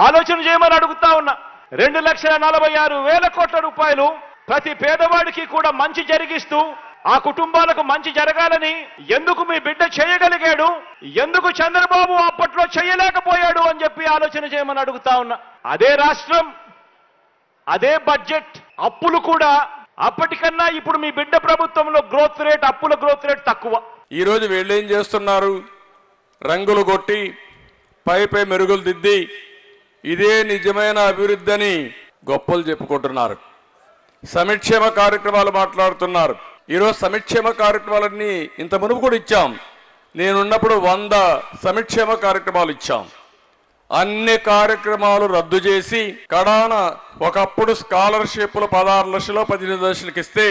ఆలోచన చేయమని అడుగుతా ఉన్నా. 2,46,000 కోట్ల రూపాయలు ప్రతి పేదవాడికి కూడా మంచి జరిగిస్తూ ఆ కుటుంబాలకు మంచి జరగాలని ఎందుకు మీ బిడ్డ చేయగలిగాడు, ఎందుకు చంద్రబాబు అప్పట్లో చేయలేకపోయాడు అని చెప్పి ఆలోచన చేయమని అడుగుతా ఉన్నా. అదే రాష్ట్రం, అదే బడ్జెట్, అప్పులు కూడా అప్పటికన్నా ఇప్పుడు మీ బిడ్డ ప్రభుత్వంలో గ్రోత్ రేట్, అప్పుల గ్రోత్ రేట్ తక్కువ. ఈ రోజు వీళ్ళు ఏం చేస్తున్నారు? రంగులు కొట్టి పై మెరుగులు దిద్ది ఇదే నిజమైన అభివృద్ధి అని గొప్పలు చెప్పుకుంటున్నారు. సంక్షేమ కార్యక్రమాలు మాట్లాడుతున్నారు. ఈరోజు సంక్షేమ కార్యక్రమాలన్నీ ఇంత మునుపు కూడా ఇచ్చాం. నేనున్నప్పుడు 100 సంక్షేమ కార్యక్రమాలు ఇచ్చాం. అన్ని కార్యక్రమాలు రద్దు చేసి కడాన ఒకప్పుడు స్కాలర్షిప్లు 16 లక్షలు 18 లక్షలకు ఇస్తే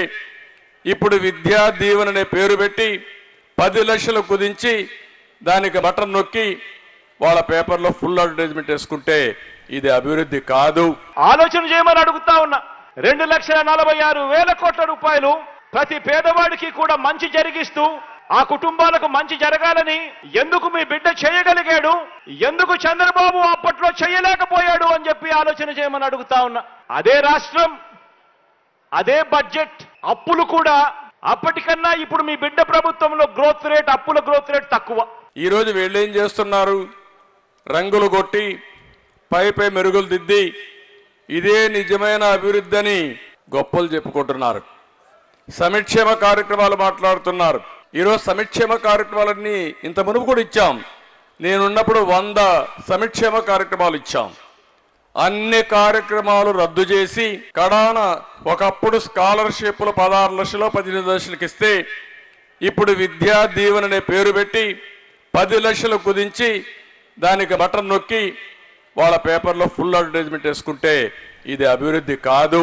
ఇప్పుడు విద్యా దీవెన అనే పేరు పెట్టి 10 లక్షలు కుదించి దానికి బటన్ నొక్కి వాళ్ళ పేపర్లో ఫుల్ అడ్వర్టైజ్మెంట్ వేసుకుంటే ఇది అభివృద్ధి కాదు. ఆలోచన చేయమని అడుగుతా ఉన్నా. 2,46,000 కోట్ల రూపాయలు ప్రతి పేదవాడికి కూడా మంచి జరిగిస్తూ ఆ కుటుంబాలకు మంచి జరగాలని ఎందుకు మీ బిడ్డ చేయగలిగాడు, ఎందుకు చంద్రబాబు అప్పట్లో చేయలేకపోయాడు అని చెప్పి ఆలోచన చేయమని అడుగుతా ఉన్నా. అదే రాష్ట్రం, అదే బడ్జెట్, అప్పులు కూడా అప్పటికన్నా ఇప్పుడు మీ బిడ్డ ప్రభుత్వంలో గ్రోత్ రేట్, అప్పుల గ్రోత్ రేట్ తక్కువ. ఈ రోజు వీళ్ళు ఏం చేస్తున్నారు? రంగులు కొట్టి పై మెరుగులు దిద్ది ఇదే నిజమైన అభివృద్ధి అని గొప్పలు చెప్పుకుంటున్నారు. సంక్షేమ కార్యక్రమాలు మాట్లాడుతున్నారు. ఈరోజు సంక్షేమ కార్యక్రమాలన్నీ ఇంత మునుపు కూడా ఇచ్చాం. నేనున్నప్పుడు 100 సంక్షేమ కార్యక్రమాలు ఇచ్చాం. అన్ని కార్యక్రమాలు రద్దు చేసి కడాన ఒకప్పుడు స్కాలర్షిప్లు 16 లక్షలు 18 లక్షలకు ఇస్తే ఇప్పుడు విద్యా దీవెన అనే పేరు పెట్టి 10 లక్షలు కుదించి దానికి బటన్ నొక్కి వాళ్ళ పేపర్లో ఫుల్ అడ్వర్టైజ్మెంట్ వేసుకుంటే ఇది అభివృద్ధి కాదు.